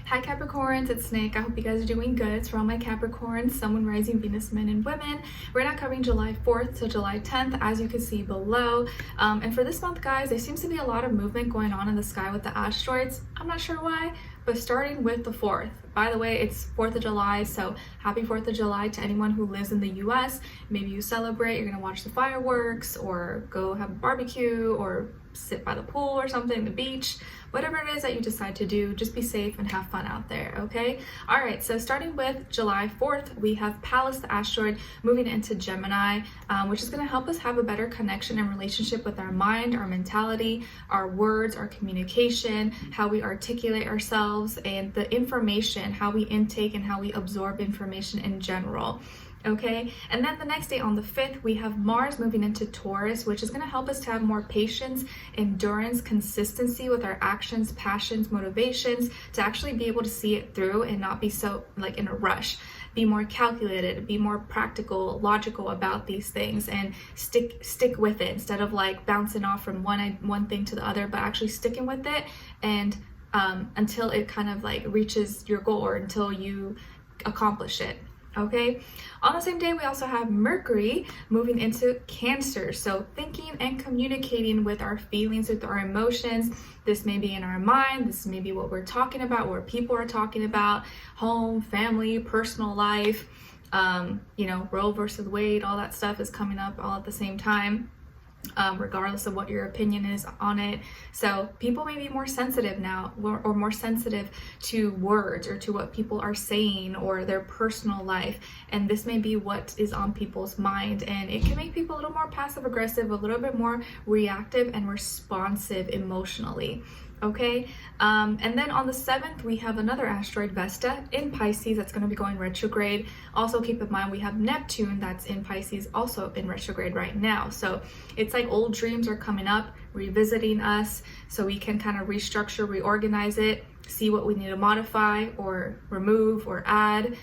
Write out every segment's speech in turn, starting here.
Hi Capricorns, it's Nick. I hope you guys are doing good. It's for all my Capricorns, Sun, Moon, Rising, Venus, men and women. We're now covering July 4th to July 10th, as you can see below. And for this month, guys, there seems to be a lot of movement going on in the sky with the asteroids. I'm not sure why, but starting with the 4th. By the way, it's 4th of July, so happy 4th of July to anyone who lives in the US. Maybe you celebrate, you're gonna watch the fireworks, or go have a barbecue, or sit by the pool or something, the beach, whatever it is that you decide to do, just be safe and have fun out there, okay? All right, so starting with July 4th, we have Pallas, the asteroid, moving into Gemini, which is gonna help us have a better connection and relationship with our mind, our mentality, our words, our communication, how we articulate ourselves, and the information, how we intake and how we absorb information in general. Okay, and then the next day on the 5th, we have Mars moving into Taurus, which is going to help us to have more patience, endurance, consistency with our actions, passions, motivations, to actually be able to see it through and not be so like in a rush. Be more calculated, be more practical, logical about these things, and stick with it instead of like bouncing off from one thing to the other, but actually sticking with it and until it kind of like reaches your goal or until you accomplish it. Okay, on the same day we also have Mercury moving into Cancer, so thinking and communicating with our feelings, with our emotions. This may be in our mind, this may be what we're talking about, what people are talking about, home, family, personal life, you know, Roe versus Wade, all that stuff is coming up all at the same time. Regardless of what your opinion is on it. So people may be more sensitive now, or more sensitive to words or to what people are saying or their personal life, and this may be what is on people's mind, and it can make people a little more passive aggressive, a little bit more reactive and responsive emotionally. Okay, and then on the 7th we have another asteroid, Vesta, in Pisces, that's going to be going retrograde. Also keep in mind we have Neptune that's in Pisces, also in retrograde right now. So it's like old dreams are coming up, revisiting us, so we can kind of restructure, reorganize it, see what we need to modify or remove or add,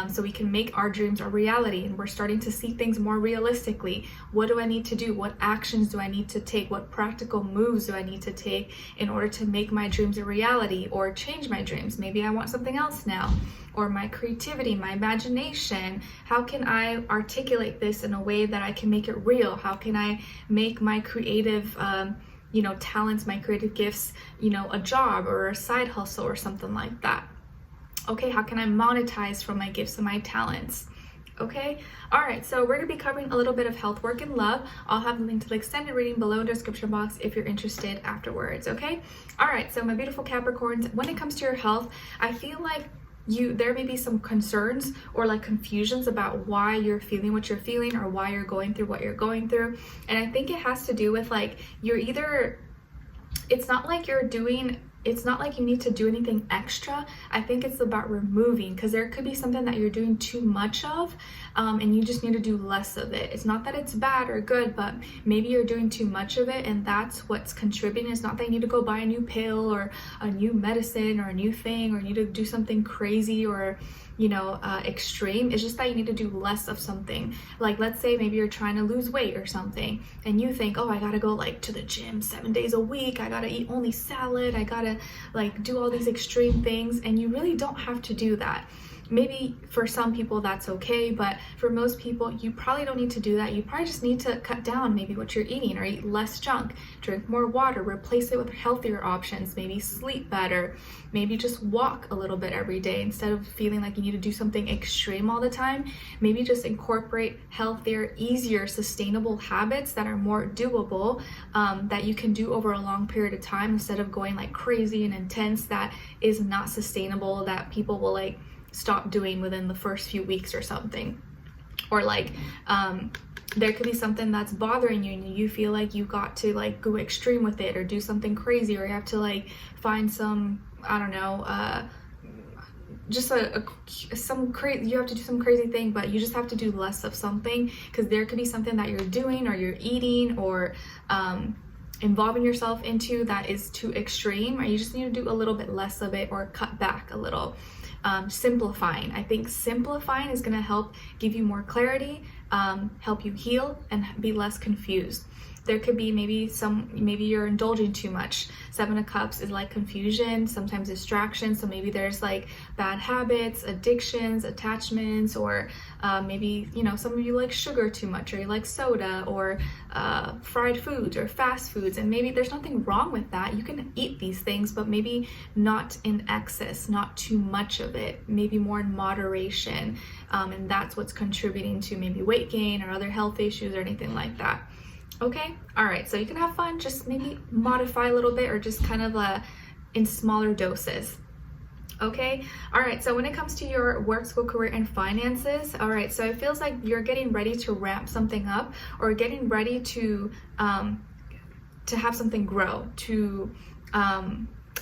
so we can make our dreams a reality. And we're starting to see things more realistically. What do I need to do? What actions do I need to take? What practical moves do I need to take in order to make my dreams a reality or change my dreams? Maybe I want something else now. Or my creativity, my imagination. How can I articulate this in a way that I can make it real? How can I make my creative you know, talents, my creative gifts, you know, a job or a side hustle or something like that? Okay, how can I monetize from my gifts and my talents? Okay, all right, so we're gonna be covering a little bit of health, work, and love. I'll have a link to the extended reading below in the description box if you're interested afterwards, okay? All right, so my beautiful Capricorns, when it comes to your health, I feel like there may be some concerns or like confusions about why you're feeling what you're feeling or why you're going through what you're going through. And I think it has to do with like, it's not like you need to do anything extra. I think it's about removing, because there could be something that you're doing too much of, and you just need to do less of it. It's not that it's bad or good, but maybe you're doing too much of it, and that's what's contributing. It's not that you need to go buy a new pill or a new medicine or a new thing, or you need to do something crazy or, you know, extreme. It's just that you need to do less of something. Like, let's say maybe you're trying to lose weight or something, and you think, oh, I gotta go like to the gym 7 days a week, I gotta eat only salad, I gotta like do all these extreme things, and you really don't have to do that. Maybe for some people that's okay, but for most people you probably don't need to do that. You probably just need to cut down maybe what you're eating, or eat less junk, drink more water, replace it with healthier options, maybe sleep better, maybe just walk a little bit every day instead of feeling like you need to do something extreme all the time. Maybe just incorporate healthier, easier, sustainable habits that are more doable, that you can do over a long period of time, instead of going like crazy and intense that is not sustainable, that people will like stop doing within the first few weeks or something. Or like there could be something that's bothering you and you feel like you got to like go extreme with it or do something crazy, or you have to like find some, I don't know, just you have to do some crazy thing, but you just have to do less of something, because there could be something that you're doing or you're eating or involving yourself into that is too extreme, or you just need to do a little bit less of it or cut back a little. Simplifying. I think simplifying is going to help give you more clarity, help you heal and be less confused. there could be maybe you're indulging too much. Seven of Cups is like confusion, sometimes distraction. So maybe there's like bad habits, addictions, attachments, or maybe, you know, some of you like sugar too much, or you like soda, or fried foods or fast foods. And maybe there's nothing wrong with that. You can eat these things, but maybe not in excess, not too much of it, maybe more in moderation. And that's what's contributing to maybe weight gain or other health issues or anything like that. Okay, all right, so you can have fun, just maybe modify a little bit, or just kind of in smaller doses. Okay, all right, so when it comes to your work, school, career, and finances, all right, so it feels like you're getting ready to ramp something up, or getting ready to have something grow, to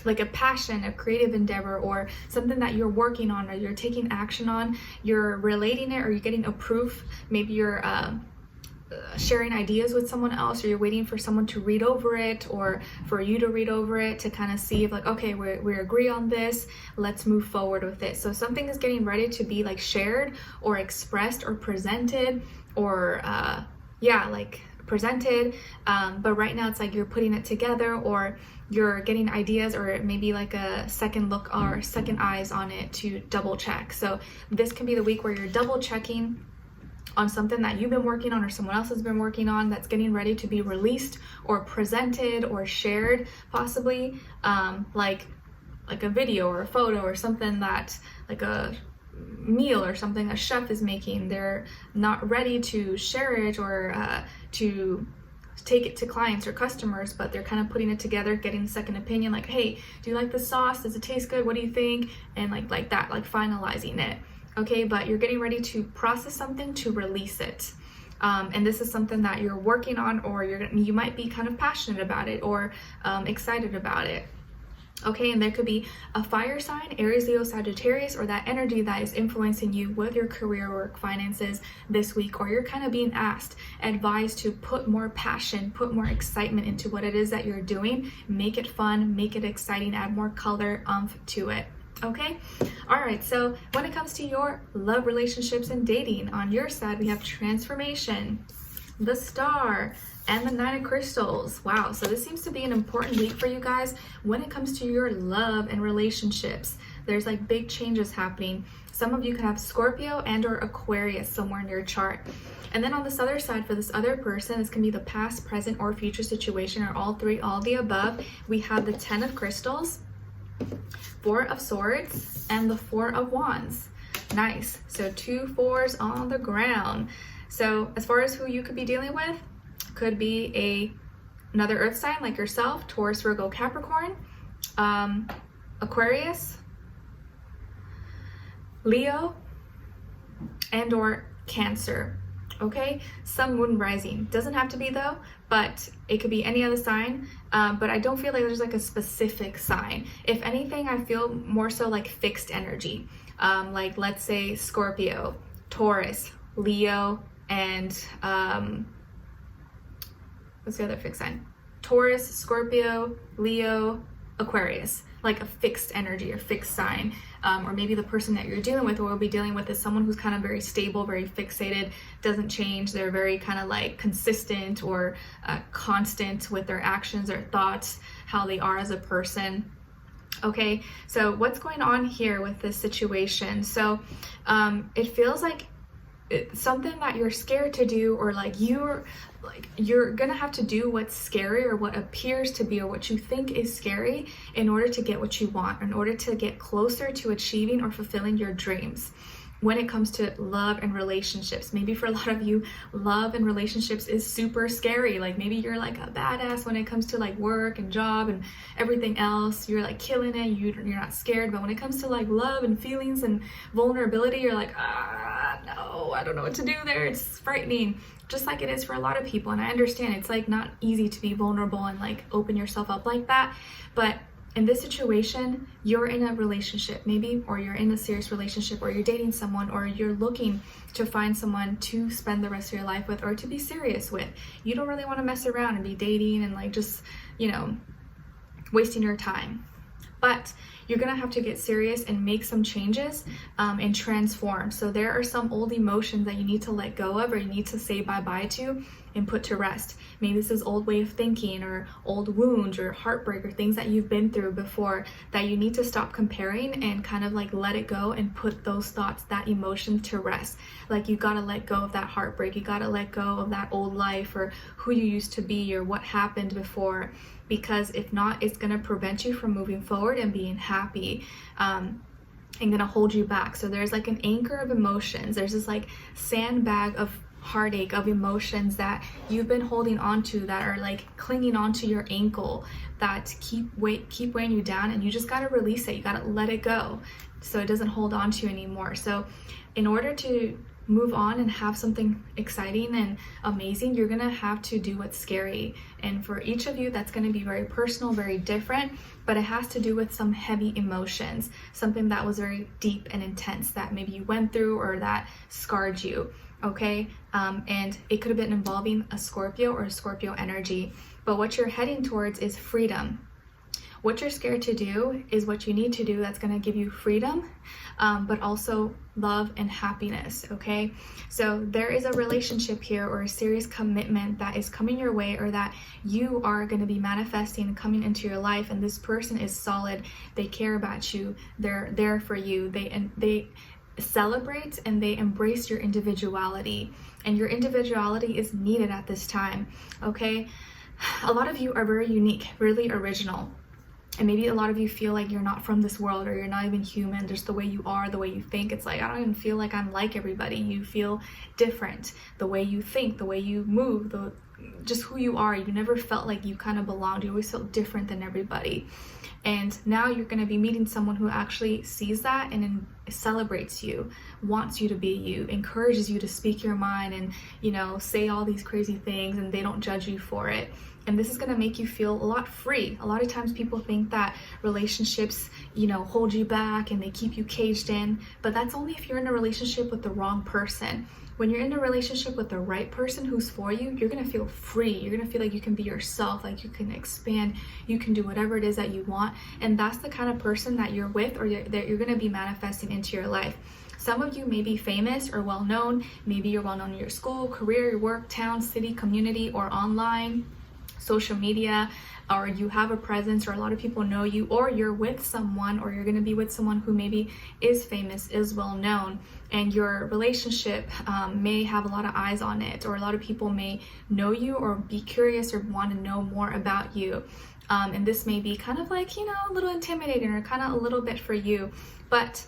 like a passion, a creative endeavor, or something that you're working on, or you're taking action on, you're relating it, or you're getting a proof. Maybe you're sharing ideas with someone else, or you're waiting for someone to read over it, or for you to read over it to kind of see if like, okay, we agree on this, let's move forward with it. So something is getting ready to be like shared or expressed or presented, or like presented, but right now it's like you're putting it together, or you're getting ideas, or maybe like a second look or second eyes on it to double check. So this can be the week where you're double checking on something that you've been working on, or someone else has been working on, that's getting ready to be released or presented or shared, possibly like a video or a photo, or something that, like a meal or something a chef is making. They're not ready to share it or to take it to clients or customers, but they're kind of putting it together, getting a second opinion, like, hey, do you like the sauce? Does it taste good? What do you think? And like that, like finalizing it. Okay, but you're getting ready to process something, to release it. And this is something that you're working on, or you might be kind of passionate about it, or excited about it. Okay, and there could be a fire sign, Aries, Leo, Sagittarius, or that energy that is influencing you with your career, work, finances this week, or you're kind of being advised to put more passion, put more excitement into what it is that you're doing. Make it fun, make it exciting, add more color, to it. Okay, all right, so when it comes to your love, relationships, and dating, on your side we have transformation, the Star, and the Nine of Crystals. Wow, so this seems to be an important week for you guys when it comes to your love and relationships. There's like big changes happening. Some of you could have Scorpio and or Aquarius somewhere in your chart. And then on this other side, for this other person, this can be the past, present, or future situation, or all three, all the above. We have the 10 of Crystals, 4 of Swords, and the 4 of Wands. Nice. So 2 4s on the ground. So as far as who you could be dealing with, could be another earth sign like yourself, Taurus, Virgo, Capricorn, Aquarius, Leo, and or Cancer. Okay, Sun, Moon, Rising. Doesn't have to be though, but it could be any other sign. But I don't feel like there's like a specific sign. If anything, I feel more so like fixed energy. Like let's say Scorpio, Taurus, Leo, and what's the other fixed sign? Taurus, Scorpio, Leo, Aquarius. Like a fixed energy or fixed sign. Or maybe the person that you're dealing with or will be dealing with is someone who's kind of very stable, very fixated, doesn't change. They're very kind of like consistent or constant with their actions or thoughts, how they are as a person. Okay, so what's going on here with this situation? So it feels like it's something that you're scared to do, or like you're gonna have to do what's scary, or what appears to be, or what you think is scary, in order to get what you want, in order to get closer to achieving or fulfilling your dreams. When it comes to love and relationships, maybe for a lot of you, love and relationships is super scary. Like maybe you're like a badass when it comes to like work and job and everything else. You're like killing it, you're not scared. But when it comes to like love and feelings and vulnerability, you're like, no, I don't know what to do there. It's frightening, just like it is for a lot of people. And I understand it's like not easy to be vulnerable and like open yourself up like that. But in this situation, you're in a relationship maybe, or you're in a serious relationship, or you're dating someone, or you're looking to find someone to spend the rest of your life with, or to be serious with. You don't really want to mess around and be dating and like just, you know, wasting your time. But you're gonna have to get serious and make some changes and transform. So there are some old emotions that you need to let go of, or you need to say bye-bye to, and put to rest. Maybe this is old way of thinking or old wounds or heartbreak or things that you've been through before that you need to stop comparing and kind of like let it go and put those thoughts, that emotion to rest. Like you gotta let go of that heartbreak. You gotta let go of that old life or who you used to be or what happened before, because if not, it's gonna prevent you from moving forward and being happy. And gonna hold you back. So there's like an anchor of emotions. There's this like sandbag of heartache, of emotions that you've been holding on to, that are like clinging onto your ankle, that keep weighing you down, and you just gotta release it. You gotta let it go so it doesn't hold on to you anymore. So in order to move on and have something exciting and amazing, you're gonna have to do what's scary. And for each of you, that's gonna be very personal, very different, but it has to do with some heavy emotions, something that was very deep and intense that maybe you went through or that scarred you, okay? And it could have been involving a Scorpio or a Scorpio energy, but what you're heading towards is freedom. What you're scared to do is what you need to do that's going to give you freedom, but also love and happiness, okay? So there is a relationship here or a serious commitment that is coming your way, or that you are going to be manifesting and coming into your life, and this person is solid. They care about you. They're there for you. They celebrate and they embrace your individuality, and your individuality is needed at this time, okay? A lot of you are very unique, really original. And maybe a lot of you feel like you're not from this world, or you're not even human. Just the way you are, the way you think. It's like, I don't even feel like I'm like everybody. You feel different. The way you think, the way you move, just who you are. You never felt like you kind of belonged. You always felt different than everybody. And now you're going to be meeting someone who actually sees that and celebrates you, wants you to be you, encourages you to speak your mind and, you know, say all these crazy things, and they don't judge you for it. And this is going to make you feel a lot free. A lot of times people think that relationships, you know, hold you back and they keep you caged in, but that's only if you're in a relationship with the wrong person. When you're in a relationship with the right person who's for you, you're going to feel free. You're going to feel like you can be yourself, like you can expand, you can do whatever it is that you want. And that's the kind of person that you're with, or that you're going to be manifesting into your life. Some of you may be famous or well-known. Maybe you're well-known in your school, career, your work, town, city, community, or online, social media, or you have a presence, or a lot of people know you, or you're with someone, or you're going to be with someone who maybe is famous, is well known, and your relationship may have a lot of eyes on it, or a lot of people may know you or be curious or want to know more about you. And this may be kind of like, you know, a little intimidating, or kind of a little bit for you. But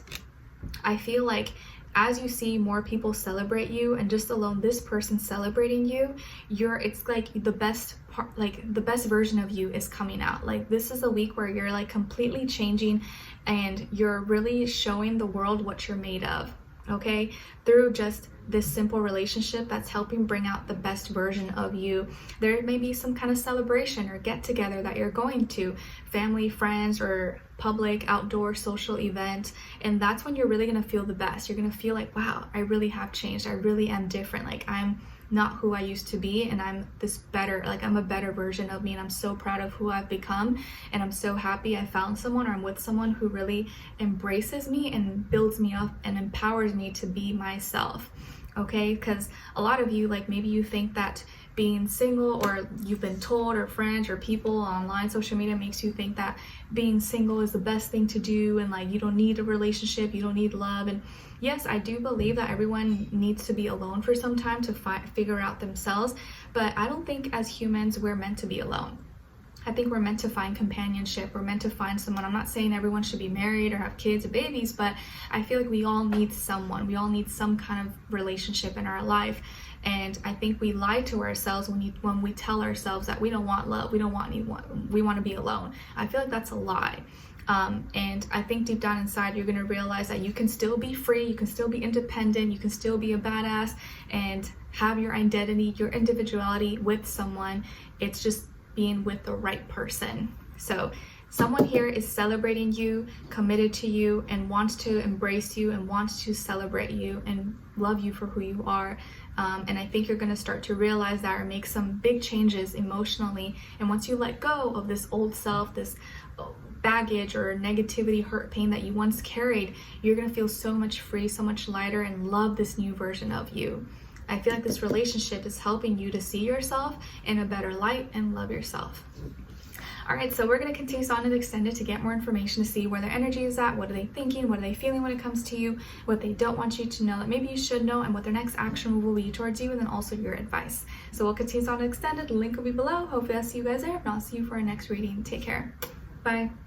I feel like as you see more people celebrate you, and just alone this person celebrating you, it's like the best part, like the best version of you is coming out. Like this is a week where you're like completely changing, and you're really showing the world what you're made of, okay? Through just this simple relationship that's helping bring out the best version of you. There may be some kind of celebration or get together that you're going to, family, friends, or public outdoor social event, and that's when you're really gonna feel the best. You're gonna feel like, wow, I really have changed. I really am different. Like I'm not who I used to be, and I'm this better, like I'm a better version of me, and I'm so proud of who I've become, and I'm so happy I found someone, or I'm with someone who really embraces me and builds me up and empowers me to be myself. Okay, because a lot of you, like maybe you think that being single, or you've been told, or friends or people online, social media makes you think that being single is the best thing to do, and like you don't need a relationship, you don't need love. And yes, I do believe that everyone needs to be alone for some time to figure out themselves, but I don't think as humans we're meant to be alone. I think we're meant to find companionship. We're meant to find someone. I'm not saying everyone should be married or have kids or babies, but I feel like we all need someone. We all need some kind of relationship in our life. And I think we lie to ourselves when we tell ourselves that we don't want love, we don't want anyone, we want to be alone. I feel like that's a lie. And I think deep down inside, you're going to realize that you can still be free, you can still be independent, you can still be a badass and have your identity, your individuality with someone. It's just being with the right person. So someone here is celebrating you, committed to you, and wants to embrace you and wants to celebrate you and love you for who you are. And I think you're going to start to realize that, or make some big changes emotionally. And once you let go of this old self, this baggage or negativity, hurt, pain that you once carried, you're going to feel so much free, so much lighter, and love this new version of you. I feel like this relationship is helping you to see yourself in a better light and love yourself. All right, so we're going to continue on and extend it to get more information to see where their energy is at, what are they thinking, what are they feeling when it comes to you, what they don't want you to know that maybe you should know, and what their next action move will be towards you, and then also your advice. So we'll continue on and extend it. The link will be below. Hopefully I'll see you guys there, and I'll see you for our next reading. Take care. Bye.